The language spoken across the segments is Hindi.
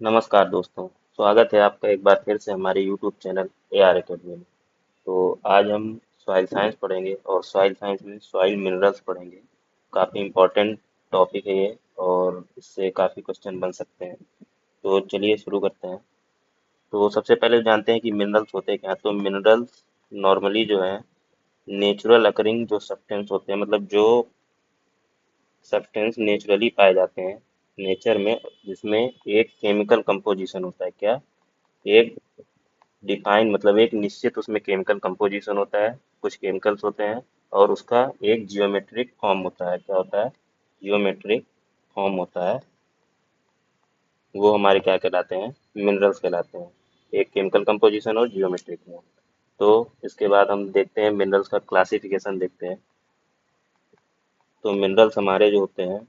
नमस्कार दोस्तों। स्वागत है आपका एक बार फिर से हमारे YouTube चैनल AR एकेडमी में। तो आज हम सॉइल साइंस पढ़ेंगे और सॉइल साइंस में सॉइल मिनरल्स पढ़ेंगे। काफ़ी इम्पोर्टेंट टॉपिक है ये और इससे काफ़ी क्वेश्चन बन सकते हैं। तो चलिए शुरू करते हैं। तो सबसे पहले जानते हैं कि मिनरल्स होते क्या हैं। तो मिनरल्स नॉर्मली जो है नेचुरल अकरिंग जो सब्सटेंस होते हैं, मतलब जो सब्सटेंस नेचुरली पाए जाते हैं नेचर में, जिसमें एक केमिकल कंपोजिशन होता है। क्या? एक डिफाइन मतलब एक निश्चित उसमें केमिकल कंपोजिशन होता है, कुछ केमिकल्स होते हैं और उसका एक जियोमेट्रिक फॉर्म होता है। क्या होता है? जियोमेट्रिक फॉर्म होता है। वो हमारे क्या कहलाते हैं? मिनरल्स कहलाते हैं। एक केमिकल कंपोजिशन और जियोमेट्रिक फॉर्म। तो इसके बाद हम देखते हैं मिनरल्स का क्लासिफिकेशन देखते हैं। तो मिनरल्स हमारे जो होते हैं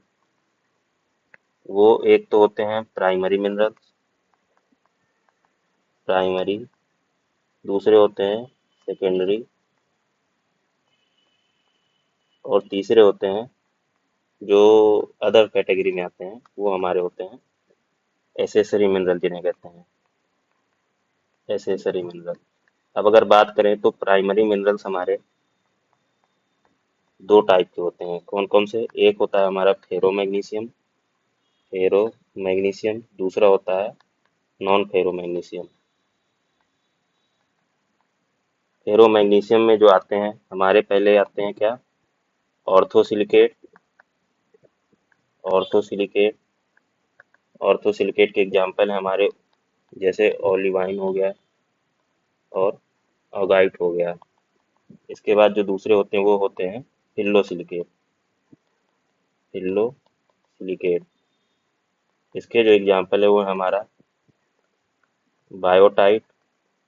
वो एक तो होते हैं प्राइमरी मिनरल्स, प्राइमरी। दूसरे होते हैं सेकेंडरी और तीसरे होते हैं जो अदर कैटेगरी में आते हैं, वो हमारे होते हैं एसेसरी मिनरल, जिन्हें कहते हैं एसेसरी मिनरल। अब अगर बात करें तो प्राइमरी मिनरल्स हमारे दो टाइप के होते हैं। कौन कौन से? एक होता है हमारा फेरो मैग्नीशियम। दूसरा होता है नॉन फेरो मैग्नीशियम। फेरो मैग्नीशियम में जो आते हैं हमारे, पहले आते हैं क्या? ऑर्थोसिलिकेट। ऑर्थोसिलिकेट ऑर्थोसिलिकेट के एग्जाम्पल है हमारे, जैसे ओलिवाइन हो गया और ऑगाइट हो गया। इसके बाद जो दूसरे होते हैं वो होते हैं हिल्लोसिलिकेट। हिल्लोसिलिकेट इसके जो एग्जाम्पल है वो है हमारा बायोटाइट,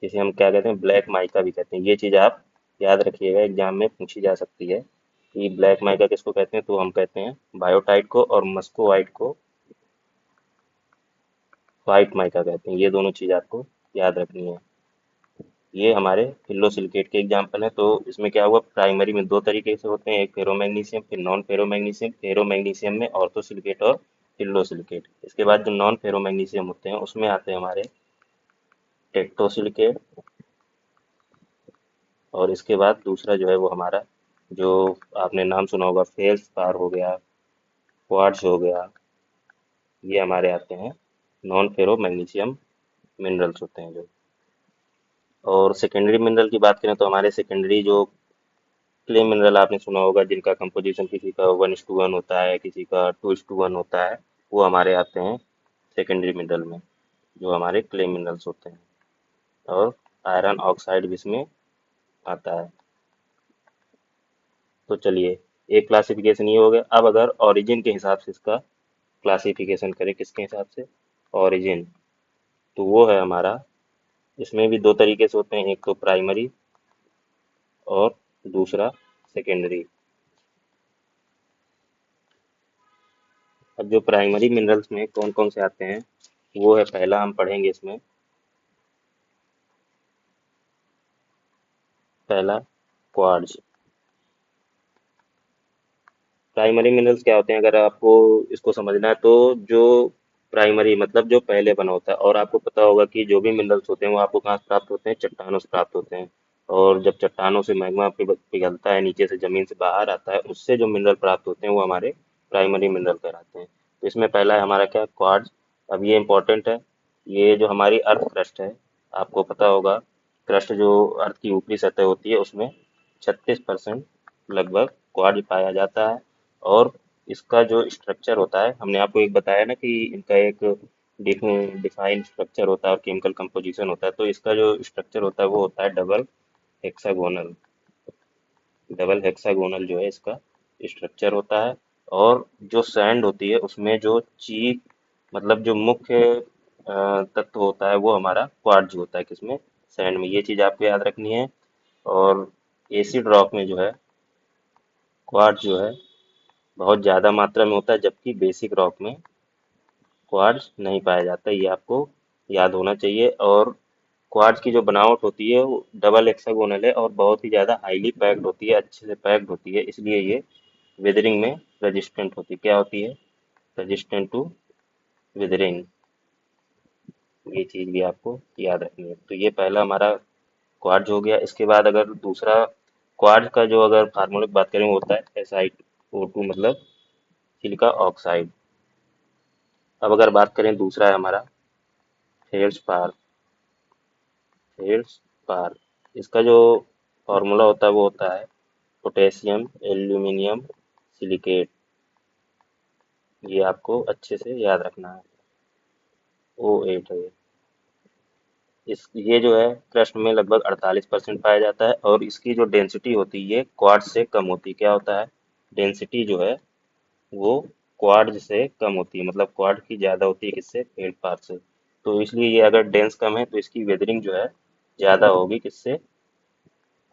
जिसे हम क्या कहते हैं, ब्लैक माइका भी कहते हैं। ये चीज़ आप याद रखिएगा, एग्जाम में पूछी जा सकती है कि ब्लैक माइका किसको कहते हैं। तो हम कहते हैं बायोटाइट को, और मस्को वाइट को वाइट माइका कहते हैं। ये दोनों चीज़ आपको याद रखनी है। ये हमारे फिल्लोसिलिकेट के एग्जाम्पल हैं। तो इसमें क्या हुआ, प्राइमरी में दो तरीके से होते हैं, एक फेरोमैग्नीशियम फिर नॉन फेरोमैग्नीशियम। फेरोमैग्नीशियम में ऑर्थोसिलिकेट और फिल्लोसिलिकेट। इसके बाद जो नॉन फेरोमैग्नीशियम होते हैं उसमें आते हैं हमारे टेक्टोसिलिकेट, और इसके बाद दूसरा जो है वो हमारा, जो आपने नाम सुना होगा, फेल्स पार हो गया, क्वार्ट्ज हो गया, ये हमारे आते हैं नॉन फेरो मैग्नीशियम मिनरल्स होते हैं जो। और सेकेंडरी मिनरल की बात करें तो हमारे सेकेंडरी जो क्ले मिनरल आपने सुना होगा, जिनका कंपोजिशन किसी का 1:1 होता है, किसी का 2:1 होता है, वो हमारे आते हैं सेकेंडरी मिनरल में, जो हमारे क्ले मिनरल्स होते हैं। और आयरन ऑक्साइड भी इसमें आता है। तो चलिए, एक क्लासिफिकेशन ये हो गया। अब अगर ओरिजिन के हिसाब से इसका क्लासिफिकेशन करें, किसके हिसाब से? ओरिजिन। तो वो है हमारा, इसमें भी दो तरीके से होते हैं, एक तो प्राइमरी और दूसरा सेकेंडरी। अब जो प्राइमरी मिनरल्स में कौन कौन से आते हैं वो है, पहला हम पढ़ेंगे इसमें, पहला क्वार्ट्ज। प्राइमरी मिनरल्स क्या होते हैं, अगर आपको इसको समझना है तो जो प्राइमरी मतलब जो पहले बना होता है, और आपको पता होगा कि जो भी मिनरल्स होते हैं वो आपको कहाँ से प्राप्त होते हैं? चट्टानों से प्राप्त होते हैं। और जब चट्टानों से मैग्मा पिघलता है, नीचे से जमीन से बाहर आता है, उससे जो मिनरल प्राप्त होते हैं वो हमारे प्राइमरी मिनरल कहलाते हैं। तो इसमें पहला है हमारा क्या? क्वार्ट्ज। अब ये इंपॉर्टेंट है, ये जो हमारी अर्थ क्रस्ट है, आपको पता होगा क्रस्ट जो अर्थ की ऊपरी सतह होती है उसमें 36% लगभग क्वार्ट्ज पाया जाता है। और इसका जो स्ट्रक्चर होता है, हमने आपको एक बताया ना कि इनका एक डिफाइंड स्ट्रक्चर होता है और केमिकल कंपोजिशन होता है। तो इसका जो स्ट्रक्चर होता है वो होता है हेक्सागोनल डबल हेक्सागोनल जो है इसका स्ट्रक्चर होता है। और जो सैंड होती है उसमें जो चीफ मतलब जो मुख्य तत्व होता है वो हमारा क्वार्ट्ज होता है। किसमें? सैंड में। ये चीज़ आपको याद रखनी है। और एसिड रॉक में जो है क्वार्ट्ज जो है बहुत ज़्यादा मात्रा में होता है, जबकि बेसिक रॉक में क्वार्ट्ज नहीं पाया जाता। ये आपको याद होना चाहिए। और क्वार्ट्ज की जो बनावट होती है वो डबल हेक्सागोनल है और बहुत ही ज़्यादा हाईली पैक्ड होती है, अच्छे से पैक्ड होती है, इसलिए ये विदरिंग में रेजिस्टेंट होती है। क्या होती है? Resistant to weathering. ये चीज़ भी आपको याद रखनी है। तो ये पहला हमारा क्वार्ट्ज हो गया। इसके बाद अगर दूसरा क्वार्ट्ज का जो अगर फार्मूला की बात करें वो होता है SiO2 मतलब सिलिका ऑक्साइड। अब अगर बात करें दूसरा है हमारा फेल्ड्स्पार। फेल्ड्स्पार इसका जो फार्मूला होता है वो होता है पोटेशियम एल्यूमिनियम सिलिकेट। ये आपको अच्छे से याद रखना है। O8 है ये। ये जो है क्रस्ट में लगभग 48% पाया जाता है और इसकी जो डेंसिटी होती है ये क्वार्ट्ज से कम होती है। क्या होता है, डेंसिटी जो है वो क्वार्ट्ज से कम होती है, मतलब क्वार्ट्ज की ज़्यादा होती है किससे, फेल्डपार से। तो इसलिए ये अगर डेंस कम है तो इसकी वेदरिंग जो है ज़्यादा होगी किससे,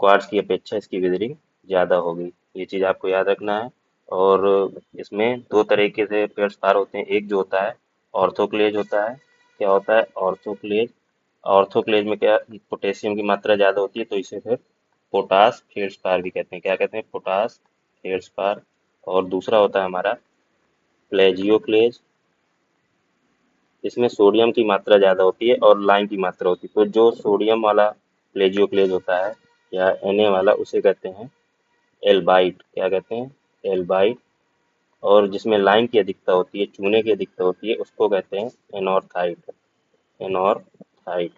क्वार्ट्ज की अपेक्षा इसकी वेदरिंग ज़्यादा होगी। ये चीज़ आपको याद रखना है। और इसमें दो तरीके से फेल्डस्पार होते हैं। एक जो होता है ऑर्थोक्लेज होता है। क्या होता है ऑर्थोक्लेज, ऑर्थोक्लेज में क्या पोटेशियम की मात्रा ज़्यादा होती है तो इसे फिर पोटास फेल्डस्पार भी कहते हैं। क्या कहते हैं, पोटास फेल्डस्पार। और दूसरा होता है हमारा प्लेजियोक्लेज। इसमें सोडियम की मात्रा ज़्यादा होती है और लाइम की मात्रा होती है। तो जो सोडियम वाला प्लेजियोक्लेज होता है या Na वाला उसे कहते हैं एल्बाइट। क्या कहते हैं, एल्बाइट। और जिसमें लाइम की अधिकता होती है, चूने की अधिकता होती है, उसको कहते हैं एनोर्थाइट। एनोर्थाइट।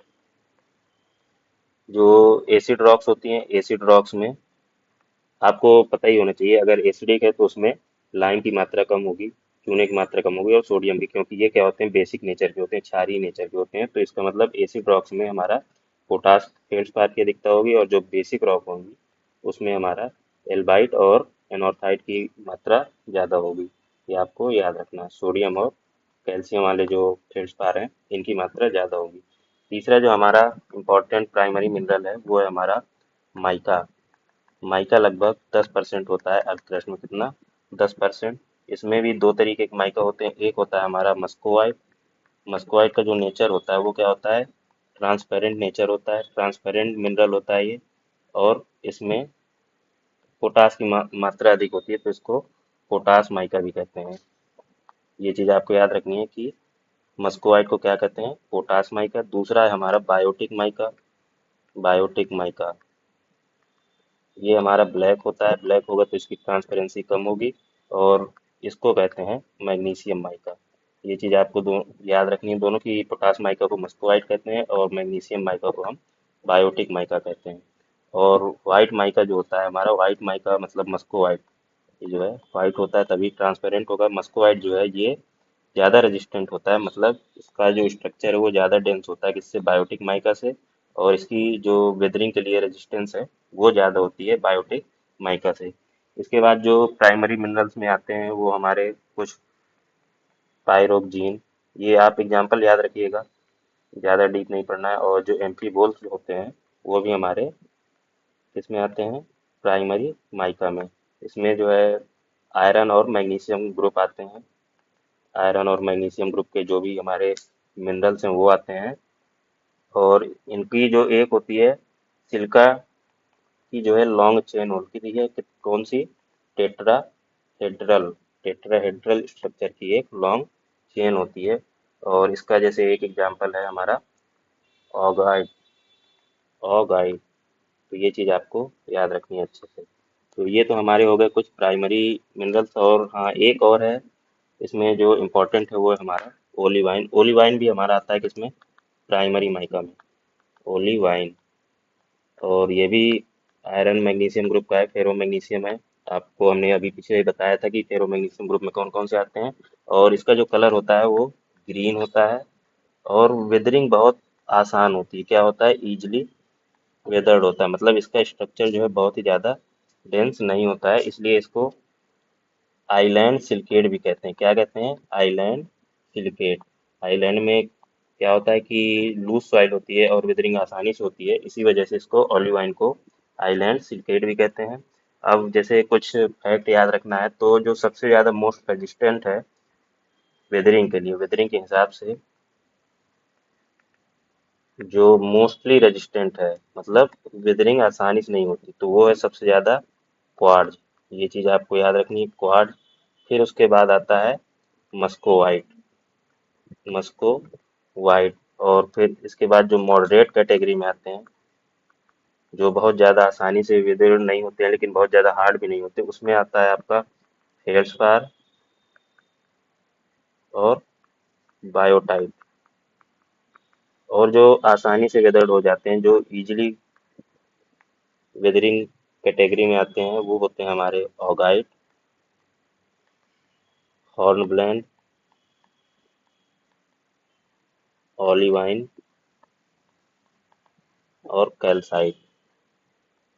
जो एसिड रॉक्स होती हैं, एसिड रॉक्स में आपको पता ही होना चाहिए, अगर एसिडिक है तो उसमें लाइम की मात्रा कम होगी, चूने की मात्रा कम होगी और सोडियम की, क्योंकि ये क्या होते हैं, बेसिक नेचर के होते हैं, क्षारीय नेचर के होते हैं। तो इसका मतलब एसिड रॉक्स में हमारा पोटास फेल्ड्स्पार की अधिकता होगी और जो बेसिक रॉक होंगी उसमें हमारा एल्बाइट और एनोर्थाइट की मात्रा ज़्यादा होगी। ये आपको याद रखना है। सोडियम और कैल्शियम वाले जो फेल्ड्स्पार हैं इनकी मात्रा ज़्यादा होगी। तीसरा जो हमारा इम्पोर्टेंट प्राइमरी मिनरल है वो है हमारा माइका। माइका लगभग 10% होता है अर्थ क्रस्ट में। कितना, 10%। इसमें भी दो तरीके के माइका होते हैं। एक होता है हमारा मस्कोवाइट। मस्कोवाइट का जो नेचर होता है वो क्या होता है, ट्रांसपेरेंट नेचर होता है, ट्रांसपेरेंट मिनरल होता है ये। और इसमें पोटास की मात्रा अधिक होती है तो इसको पोटास माइका भी कहते हैं। ये चीज़ आपको याद रखनी है कि मस्कोवाइट को क्या कहते हैं, पोटास माइका। दूसरा है हमारा बायोटिक माइका। बायोटिक माइका ये हमारा ब्लैक होता है, ब्लैक होगा तो इसकी ट्रांसपेरेंसी कम होगी। और इसको कहते हैं मैग्नीशियम माइका। ये चीज़ आपको याद रखनी है दोनों की, पोटास माइका को मस्कोवाइट कहते हैं और मैग्नीशियम माइका को हम बायोटिक माइका कहते हैं। और वाइट माइका जो होता है हमारा, वाइट माइका मतलब मस्कोवाइट, ये जो है वाइट होता है तभी ट्रांसपेरेंट होगा। मस्कोवाइट जो है ये ज़्यादा रेजिस्टेंट होता है, मतलब इसका जो स्ट्रक्चर है वो ज़्यादा डेंस होता है किससे, बायोटिक माइका से। और इसकी जो वेदरिंग के लिए रेजिस्टेंस है वो ज़्यादा होती है बायोटिक माइका से। इसके बाद जो प्राइमरी मिनरल्स में आते हैं वो हमारे कुछ पायरोक्जीन। ये आप एग्जांपल याद रखिएगा, ज़्यादा डीप नहीं पढ़ना है। और जो एम्फीबोल्स होते हैं वो भी हमारे किसमें आते हैं, प्राइमरी माइका में। इसमें जो है आयरन और मैग्नीशियम ग्रुप आते हैं। आयरन और मैग्नीशियम ग्रुप के जो भी हमारे मिनरल्स हैं वो आते हैं। और इनकी जो एक होती है सिलिका की जो है लॉन्ग चेन होती है कौन सी, टेट्राहेड्रल। टेट्राहेड्रल स्ट्रक्चर की एक लॉन्ग चेन होती है। और इसका जैसे एक एग्जांपल है हमारा ऑगाइट। ऑगाइट। तो ये चीज़ आपको याद रखनी है अच्छे से। तो ये तो हमारे हो गए कुछ प्राइमरी मिनरल्स। और हाँ एक और है इसमें जो इम्पोर्टेंट है वो है हमारा ओलिवाइन। ओलिवाइन भी हमारा आता है किसमें, प्राइमरी माइका में, ओलिवाइन। और ये भी आयरन मैग्नीशियम ग्रुप का है, फेरो मैग्नीशियम है। आपको हमने अभी पीछे ही बताया था कि फेरो मैग्नीशियम ग्रुप में कौन कौन से आते हैं। और इसका जो कलर होता है वो ग्रीन होता है। और वेदरिंग बहुत आसान होती है। क्या होता है, इजिली वेदर्ड होता है, मतलब इसका स्ट्रक्चर जो है बहुत ही ज़्यादा डेंस नहीं होता है, इसलिए इसको आइलैंड सिलिकेट भी कहते हैं। क्या कहते हैं, आइलैंड सिलिकेट। आइलैंड में क्या होता है कि लूज सॉइल होती है और विदरिंग आसानी से होती है, इसी वजह से इसको ऑलिव वाइन को आइलैंड सिलिकेट भी कहते हैं। अब जैसे कुछ फैक्ट याद रखना है तो जो सबसे ज़्यादा मोस्ट रेजिस्टेंट है वेदरिंग के लिए, वेदरिंग के हिसाब से जो मोस्टली रेजिस्टेंट है, मतलब वेदरिंग आसानी से नहीं होती, तो वो है सबसे ज़्यादा क्वार्ट्ज। ये चीज़ आपको याद रखनी है, क्वार्ट्ज। फिर उसके बाद आता है मस्को वाइट। मस्को वाइट और फिर इसके बाद जो मॉडरेट कैटेगरी में आते हैं, जो बहुत ज़्यादा आसानी से विदृढ़ नहीं होते हैं लेकिन बहुत ज़्यादा हार्ड भी नहीं होते, उसमें आता है आपका फेल्ड्स्पार और बायोटाइट। और जो आसानी से विदृढ़ हो जाते हैं, जो इजीली विदरिंग कैटेगरी में आते हैं, वो होते हैं हमारे ऑगाइट, हॉर्नब्लैंड, ऑलिवाइन और कैल्साइट।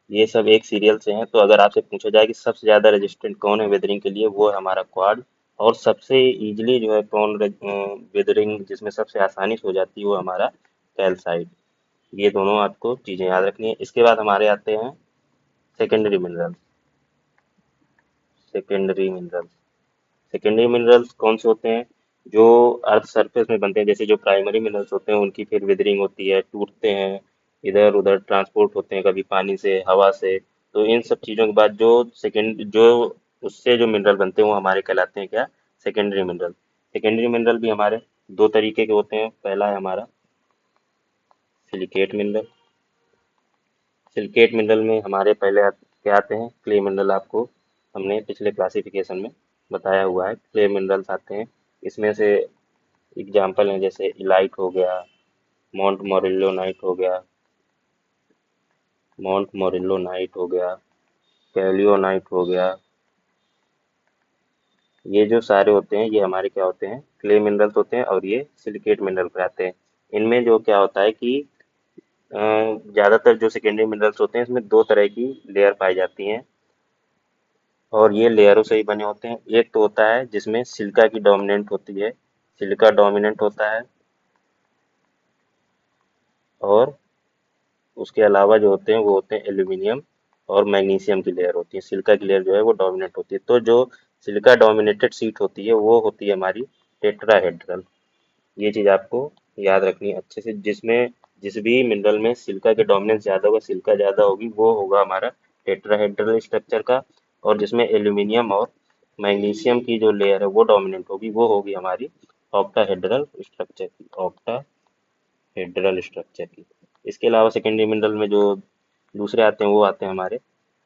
ये सब एक सीरियल से हैं। तो अगर आपसे पूछा जाए कि सबसे ज़्यादा रेजिस्टेंट कौन है वेदरिंग के लिए, वो है हमारा क्वाड। और सबसे इजीली जो है कौन वेदरिंग जिसमें सबसे आसानी से हो जाती है, वो हमारा कैल्साइट। ये दोनों आपको चीज़ें याद रखनी है। इसके बाद हमारे आते हैं secondary minerals. Secondary minerals secondary minerals कौन से होते हैं? जो अर्थ सरफेस में बनते हैं, जैसे जो प्राइमरी मिनरल्स होते हैं उनकी फिर विदरिंग होती है, टूटते हैं, इधर उधर ट्रांसपोर्ट होते हैं, कभी पानी से, हवा से। तो इन सब चीज़ों के बाद जो उससे जो मिनरल बनते हैं वो हमारे कहलाते हैं क्या? Secondary mineral. सेकेंडरी मिनरल भी हमारे दो तरीके के होते हैं। पहला है हमारा सिलिकेट मिनरल। सिलिकेट मिनरल में हमारे पहले क्या आते हैं? Clay mineral. आपको हमने पिछले क्लासिफिकेशन में बताया हुआ है, क्ले मिनरल्स आते हैं। इसमें से एग्जाम्पल हैं जैसे इलाइट हो गया, मॉन्ट मोरिल्लोनाइट हो गया, कैलियोनाइट हो गया। ये जो सारे होते हैं, ये हमारे क्या होते हैं? क्ले मिनरल्स होते हैं, और ये सिलिकेट मिनरल कहलाते हैं। इनमें जो क्या होता है कि ज़्यादातर जो सेकेंडरी मिनरल्स होते हैं, इसमें दो तरह की लेयर पाई जाती हैं, और ये लेयरों से ही बने होते हैं। एक तो होता है जिसमें सिलिका की डोमिनेंट होती है, सिलिका डोमिनेंट होता है। और उसके अलावा जो होते हैं वो होते हैं एल्यूमिनियम और मैग्नीशियम की लेयर होती है। सिलिका की लेयर जो है वो डोमिनेट होती है। तो जो सिलिका डोमिनेटेड शीट होती है वो होती है हमारी टेट्राहेड्रल। ये चीज़ आपको याद रखनी है अच्छे से। जिसमें जिस भी मिनरल में सिलिका के डोमिनेंस ज़्यादा होगा, सिलिका ज़्यादा होगी, वो होगा हमारा टेट्राहेड्रल स्ट्रक्चर का। और जिसमें एल्यूमिनियम और मैग्नीशियम की जो लेयर है वो डोमिनेंट होगी, वो होगी हमारी ऑक्टाहेड्रल स्ट्रक्चर की, ऑक्टाहेड्रल स्ट्रक्चर की। इसके अलावा सेकेंडरी मिनरल में जो दूसरे आते हैं वो आते हैं हमारे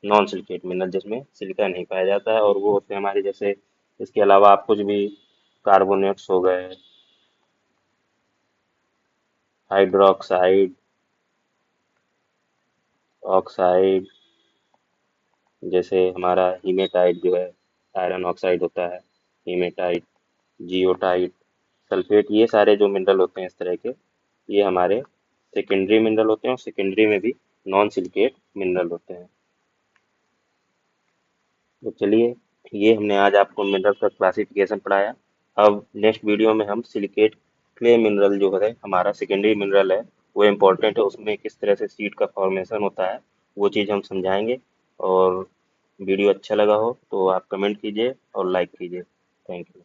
नॉन सिलिकेट मिनरल, जिसमें सिलिका नहीं पाया जाता है। और वो होते हैं हमारे जैसे, इसके अलावा आप कुछ भी कार्बोनेट्स हो गए, हाइड्रोक्साइड, ऑक्साइड, जैसे हमारा हीमेटाइट जो है, आयरन ऑक्साइड होता है, हीमेटाइट, जियोटाइट, सल्फेट, ये सारे जो मिनरल होते हैं इस तरह के, ये हमारे सेकेंडरी मिनरल होते हैं। और सेकेंडरी में भी नॉन सिलिकेट मिनरल होते हैं। तो चलिए, ये हमने आज आपको मिनरल का क्लासिफिकेशन पढ़ाया। अब नेक्स्ट वीडियो में हम सिलिकेट क्ले मिनरल जो है हमारा सेकेंडरी मिनरल है, वो इम्पोर्टेंट है, उसमें किस तरह से सीड का फॉर्मेशन होता है वो चीज़ हम समझाएंगे। और वीडियो अच्छा लगा हो तो आप कमेंट कीजिए और लाइक कीजिए। Thank you.